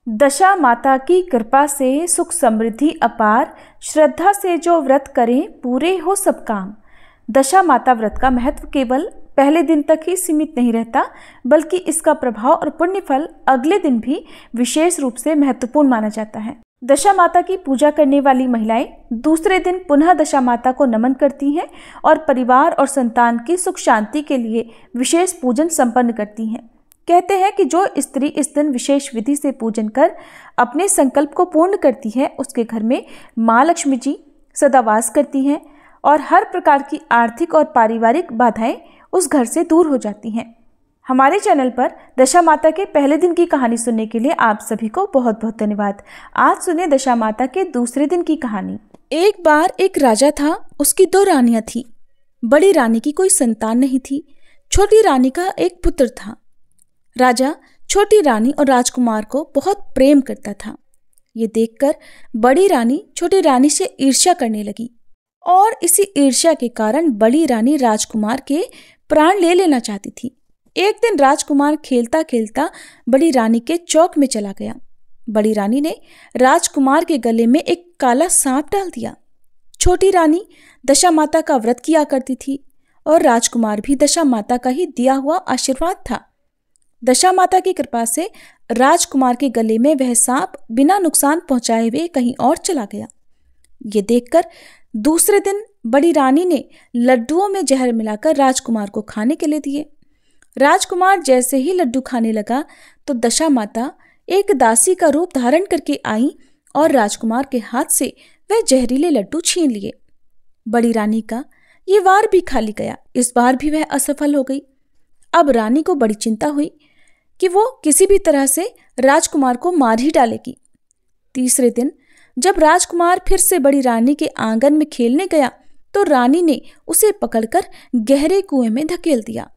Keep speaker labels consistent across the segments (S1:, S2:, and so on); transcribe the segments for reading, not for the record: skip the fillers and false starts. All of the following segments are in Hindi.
S1: दशा माता की कृपा से सुख समृद्धि अपार, श्रद्धा से जो व्रत करें पूरे हो सब काम। दशा माता व्रत का महत्व केवल पहले दिन तक ही सीमित नहीं रहता, बल्कि इसका प्रभाव और पुण्य फल अगले दिन भी विशेष रूप से महत्वपूर्ण माना जाता है। दशा माता की पूजा करने वाली महिलाएं दूसरे दिन पुनः दशा माता को नमन करती हैं और परिवार और संतान की सुख शांति के लिए विशेष पूजन संपन्न करती हैं। कहते हैं कि जो स्त्री इस दिन विशेष विधि से पूजन कर अपने संकल्प को पूर्ण करती है, उसके घर में माँ लक्ष्मी जी सदा वास करती हैं और हर प्रकार की आर्थिक और पारिवारिक बाधाएं उस घर से दूर हो जाती हैं। हमारे चैनल पर दशा माता के पहले दिन की कहानी सुनने के लिए आप सभी को बहुत बहुत धन्यवाद। आज सुने दशा माता के दूसरे दिन की कहानी।
S2: एक बार एक राजा था, उसकी 2 रानियां थीं। बड़ी रानी की कोई संतान नहीं थी। छोटी रानी का एक पुत्र था। राजा छोटी रानी और राजकुमार को बहुत प्रेम करता था। ये देखकर बड़ी रानी छोटी रानी से ईर्ष्या करने लगी और इसी ईर्ष्या के कारण बड़ी रानी राजकुमार के प्राण ले लेना चाहती थी। एक दिन राजकुमार खेलता खेलता बड़ी रानी के चौक में चला गया। बड़ी रानी ने राजकुमार के गले में एक काला सांप डाल दिया। छोटी रानी दशा माता का व्रत किया करती थी और राजकुमार भी दशा माता का ही दिया हुआ आशीर्वाद था। दशा माता की कृपा से राजकुमार के गले में वह सांप बिना नुकसान पहुंचाए हुए कहीं और चला गया। ये देखकर दूसरे दिन बड़ी रानी ने लड्डुओं में जहर मिलाकर राजकुमार को खाने के लिए दिए। राजकुमार जैसे ही लड्डू खाने लगा तो दशा माता एक दासी का रूप धारण करके आई और राजकुमार के हाथ से वह जहरीले लड्डू छीन लिए। बड़ी रानी का ये वार भी खाली गया। इस बार भी वह असफल हो गई। अब रानी को बड़ी चिंता हुई कि वो किसी भी तरह से राजकुमार को मार ही डालेगी। तीसरे दिन जब राजकुमार फिर से बड़ी रानी के आंगन में खेलने गया तो रानी ने उसे पकड़कर गहरे कुएं में धकेल दिया।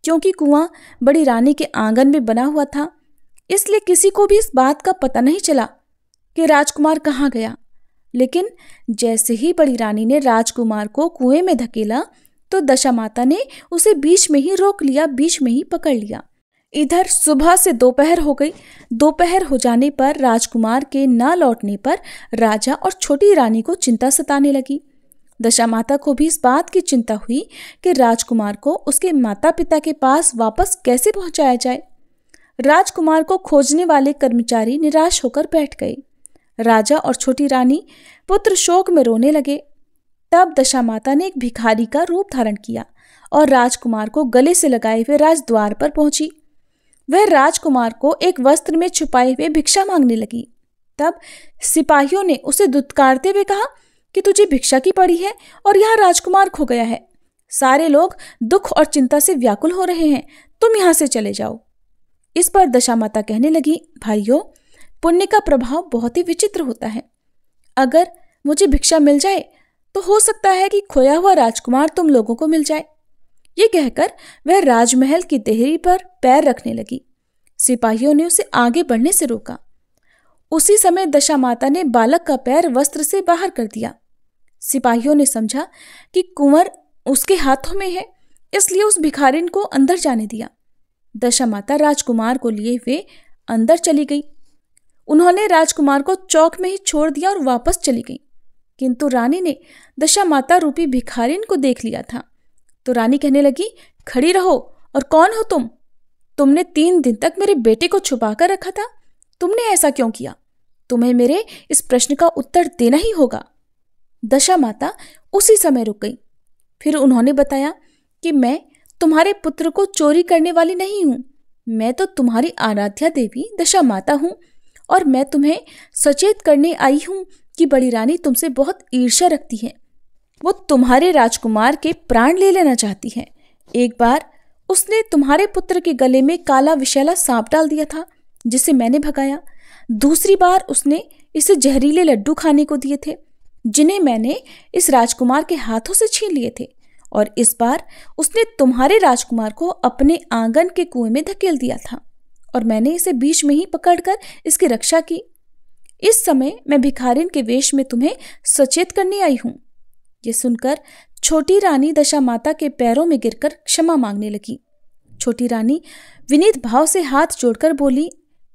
S2: क्योंकि कुआं बड़ी रानी के आंगन में बना हुआ था, इसलिए किसी को भी इस बात का पता नहीं चला कि राजकुमार कहाँ गया। लेकिन जैसे ही बड़ी रानी ने राजकुमार को कुएं में धकेला तो दशा माता ने उसे बीच में ही रोक लिया, बीच में ही पकड़ लिया। इधर सुबह से दोपहर हो गई। दोपहर हो जाने पर राजकुमार के ना लौटने पर राजा और छोटी रानी को चिंता सताने लगी। दशा माता को भी इस बात की चिंता हुई कि राजकुमार को उसके माता पिता के पास वापस कैसे पहुंचाया जाए। राजकुमार को खोजने वाले कर्मचारी निराश होकर बैठ गए। राजा और छोटी रानी पुत्र शोक में रोने लगे। तब दशा माता ने एक भिखारी का रूप धारण किया और राजकुमार को गले से लगाए हुए राजद्वार पर पहुंची। वह राजकुमार को एक वस्त्र में छुपाए हुए भिक्षा मांगने लगी। तब सिपाहियों ने उसे दुत्कारते हुए कहा कि तुझे भिक्षा की पड़ी है और यहाँ राजकुमार खो गया है। सारे लोग दुख और चिंता से व्याकुल हो रहे हैं, तुम यहाँ से चले जाओ। इस पर दशा माता कहने लगी, भाइयों, पुण्य का प्रभाव बहुत ही विचित्र होता है। अगर मुझे भिक्षा मिल जाए तो हो सकता है कि खोया हुआ राजकुमार तुम लोगों को मिल जाए। ये कहकर वह राजमहल की देहरी पर पैर रखने लगी। सिपाहियों ने उसे आगे बढ़ने से रोका। उसी समय दशा माता ने बालक का पैर वस्त्र से बाहर कर दिया। सिपाहियों ने समझा कि कुंवर उसके हाथों में है, इसलिए उस भिखारिन को अंदर जाने दिया। दशा माता राजकुमार को लिए हुए अंदर चली गई। उन्होंने राजकुमार को चौक में ही छोड़ दिया और वापस चली गई। किंतु रानी ने दशा माता रूपी भिखारिन को देख लिया था। तो रानी कहने लगी, खड़ी रहो, और कौन हो तुम? तुमने 3 दिन तक मेरे बेटे को छुपा कर रखा था, तुमने ऐसा क्यों किया? तुम्हें मेरे इस प्रश्न का उत्तर देना ही होगा। दशा माता उसी समय रुक गई। फिर उन्होंने बताया कि मैं तुम्हारे पुत्र को चोरी करने वाली नहीं हूं। मैं तो तुम्हारी आराध्या देवी दशा माता हूं और मैं तुम्हें सचेत करने आई हूं कि बड़ी रानी तुमसे बहुत ईर्ष्या रखती है। वो तुम्हारे राजकुमार के प्राण ले लेना चाहती है। एक बार उसने तुम्हारे पुत्र के गले में काला विषैला सांप डाल दिया था, जिसे मैंने भगाया। दूसरी बार उसने इसे जहरीले लड्डू खाने को दिए थे, जिन्हें मैंने इस राजकुमार के हाथों से छीन लिए थे। और इस बार उसने तुम्हारे राजकुमार को अपने आंगन के कुएं में धकेल दिया था और मैंने इसे बीच में ही पकड़कर इसकी रक्षा की। इस समय मैं भिखारिन के वेश में तुम्हें सचेत करने आई हूं। ये सुनकर छोटी रानी दशा माता के पैरों में गिरकर क्षमा मांगने लगी। छोटी रानी विनीत भाव से हाथ जोड़कर बोली,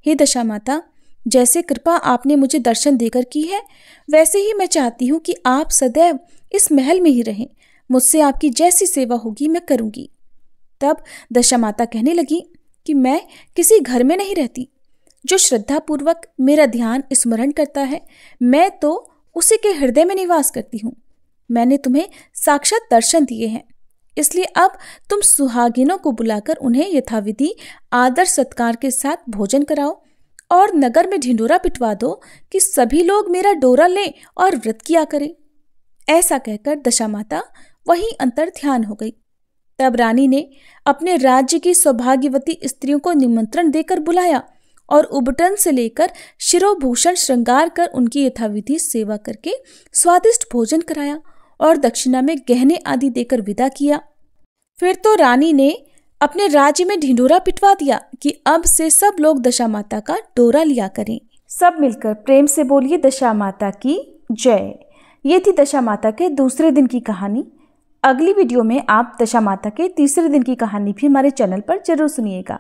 S2: हे दशा माता, जैसे कृपा आपने मुझे दर्शन देकर की है, वैसे ही मैं चाहती हूँ कि आप सदैव इस महल में ही रहें। मुझसे आपकी जैसी सेवा होगी मैं करूँगी। तब दशा माता कहने लगी कि मैं किसी घर में नहीं रहती। जो श्रद्धापूर्वक मेरा ध्यान स्मरण करता है, मैं तो उसी के हृदय में निवास करती हूँ। मैंने तुम्हें साक्षात दर्शन दिए हैं, इसलिए अब तुम सुहागिनों को बुलाकर उन्हें यथाविधि आदर सत्कार के साथ भोजन कराओ और नगर में ढिंढोरा पिटवा दो कि सभी लोग मेरा डोरा लें और व्रत किया करें। ऐसा कहकर दशा माता वहीं अंतर ध्यान हो गई। तब रानी ने अपने राज्य की सौभाग्यवती स्त्रियों को निमंत्रण देकर बुलाया और उबटन से लेकर शिरोभूषण श्रृंगार कर उनकी यथाविधि सेवा करके स्वादिष्ट भोजन कराया और दक्षिणा में गहने आदि देकर विदा किया। फिर तो रानी ने अपने राज्य में ढिंढोरा पिटवा दिया कि अब से सब लोग दशा माता का डोरा लिया करें।
S1: सब मिलकर प्रेम से बोलिए दशा माता की जय। ये थी दशा माता के दूसरे दिन की कहानी। अगली वीडियो में आप दशा माता के तीसरे दिन की कहानी भी हमारे चैनल पर जरूर सुनिएगा।